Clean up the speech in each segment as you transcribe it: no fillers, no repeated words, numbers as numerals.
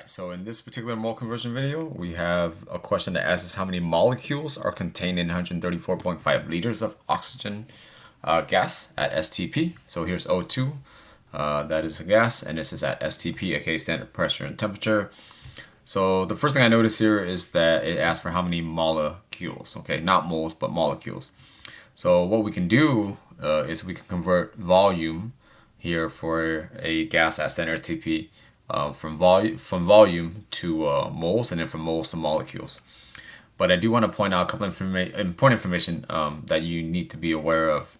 Alright, so in this particular mole conversion video, we have a question that asks us how many molecules are contained in 134.5 liters of oxygen gas at STP. So here's O2, that is a gas, and this is at STP, aka standard pressure and temperature. So the first thing I notice here is that it asks for how many molecules, okay, not moles, but molecules. So what we can do is we can convert volume here for a gas at standard STP from volume to moles, and then from moles to molecules. But I do want to point out a couple of important information that you need to be aware of.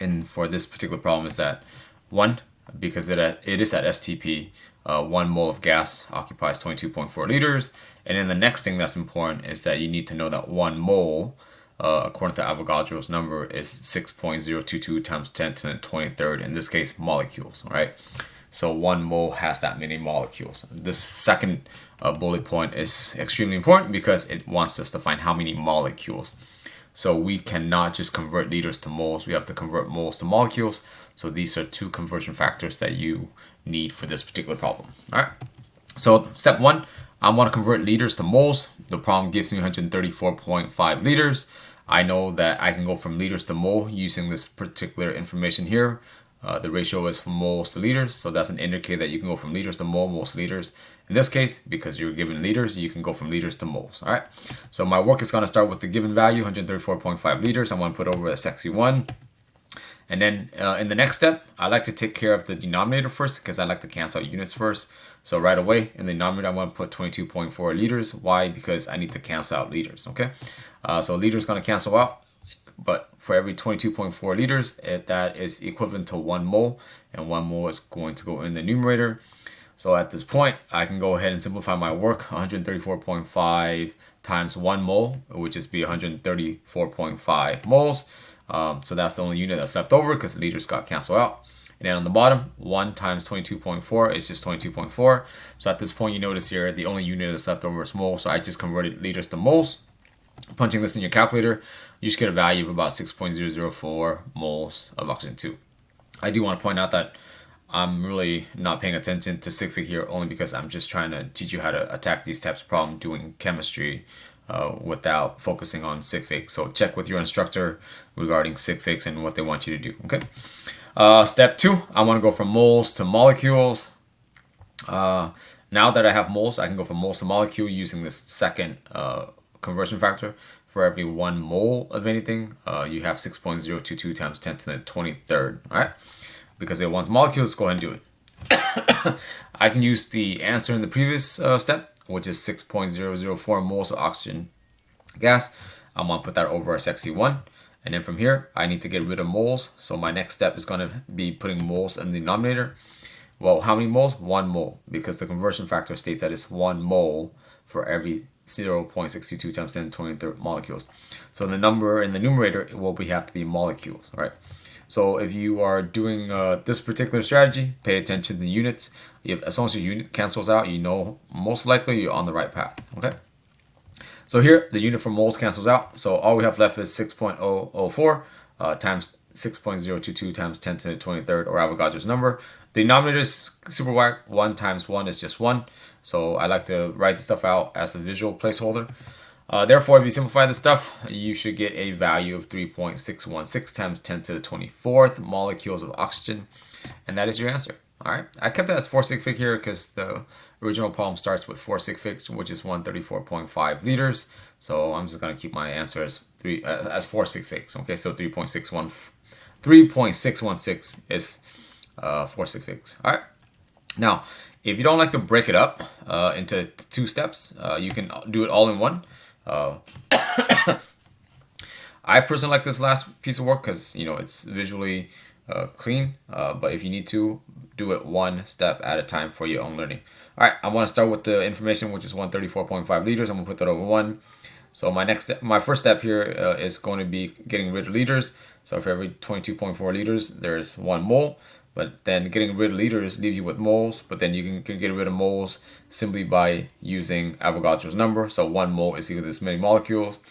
And for this particular problem is that one, because it is at STP, 1 mole of gas occupies 22.4 liters. And then the next thing that's important is that you need to know that 1 mole, according to Avogadro's number, is 6.022 times 10 to the 23rd, in this case molecules, right? So 1 mole has that many molecules. This second bullet point is extremely important because it wants us to find how many molecules. So we cannot just convert liters to moles. We have to convert moles to molecules. So these are two conversion factors that you need for this particular problem. All right. So step one, I want to convert liters to moles. The problem gives me 134.5 liters. I know that I can go from liters to mole using this particular information here. The ratio is from moles to liters, so that's an indicator that you can go from liters to moles to liters. In this case, because you're given liters, you can go from liters to moles. All right. So my work is going to start with the given value, 134.5 liters. I want to put over a sexy 1. And then in the next step, I like to take care of the denominator first because I like to cancel out units first. So right away in the denominator, I want to put 22.4 liters. Why? Because I need to cancel out liters. Okay. So liters is going to cancel out. But for every 22.4 liters, that is equivalent to 1 mole, and 1 mole is going to go in the numerator. So at this point, I can go ahead and simplify my work. 134.5 times 1 mole, which is be 134.5 moles. So that's the only unit that's left over because liters got canceled out. And then on the bottom, 1 times 22.4 is just 22.4. So at this point, you notice here, the only unit that's left over is moles. So I just converted liters to moles. Punching this in your calculator, you just get a value of about 6.004 moles of oxygen 2. I do want to point out that I'm really not paying attention to sig fig here only because I'm just trying to teach you how to attack these types of problems doing chemistry without focusing on sig fig. So check with your instructor regarding sig figs and what they want you to do. Okay. Step 2, I want to go from moles to molecules. Now that I have moles, I can go from moles to molecule using this second conversion factor. For every 1 mole of anything, you have 6.022 times 10 to the 23rd. All right, because it wants molecules, go ahead and do it. I can use the answer in the previous step, which is 6.004 moles of oxygen gas. I'm going to put that over a sexy 1. And then from here, I need to get rid of moles. So my next step is going to be putting moles in the denominator. Well, how many moles? 1 mole, because the conversion factor states that it's 1 mole for every 0.622 times 10 to the 23rd molecules. So the number in the numerator will have to be molecules, right? So if you are doing this particular strategy, pay attention to the units. As long as your unit cancels out, you know most likely you're on the right path, okay? So here, the unit for moles cancels out. So all we have left is 6.004 times 6.022 times 10 to the 23rd, or Avogadro's number. The denominator is super whack. 1 times 1 is just 1. So I like to write the stuff out as a visual placeholder. Therefore, if you simplify this stuff, you should get a value of 3.616 times 10 to the 24th molecules of oxygen. And that is your answer. All right. I kept that as 4 sig fig here because the original problem starts with 4 sig figs, which is 134.5 liters. So I'm just going to keep my answer as 4 sig figs. Okay, so 3.616 is 4 sig figs. All right. Now, if you don't like to break it up into 2 steps, you can do it all in one. I personally like this last piece of work because it's visually clean. But if you need to, do it 1 step at a time for your own learning. All right, I want to start with the information, which is 134.5 liters. I'm gonna put that over 1. So my first step here is going to be getting rid of liters. So for every 22.4 liters, there's 1 mole. But then getting rid of liters leaves you with moles. But then you can get rid of moles simply by using Avogadro's number. So 1 mole is equal to this many molecules.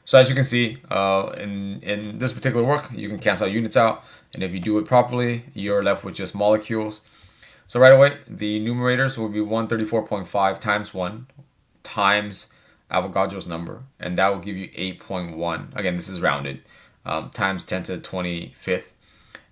So as you can see, in this particular work, you can cancel units out. And if you do it properly, you're left with just molecules. So right away, the numerators will be 134.5 times 1 times Avogadro's number, and that will give you 8.1. Again, this is rounded, times 10 to the 25th.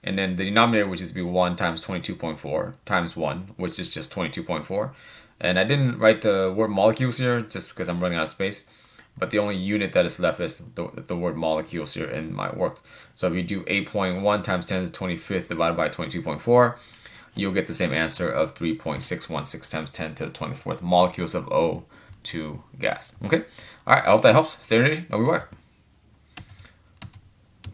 And then the denominator, which is be 1 times 22.4 times 1, which is just 22.4. And I didn't write the word molecules here just because I'm running out of space. But the only unit that is left is the word molecules here in my work. So if you do 8.1 times 10 to the 25th divided by 22.4, you'll get the same answer of 3.616 times 10 to the 24th molecules of O2 gas. Okay? All right, I hope that helps. Stay ready. I'll be back.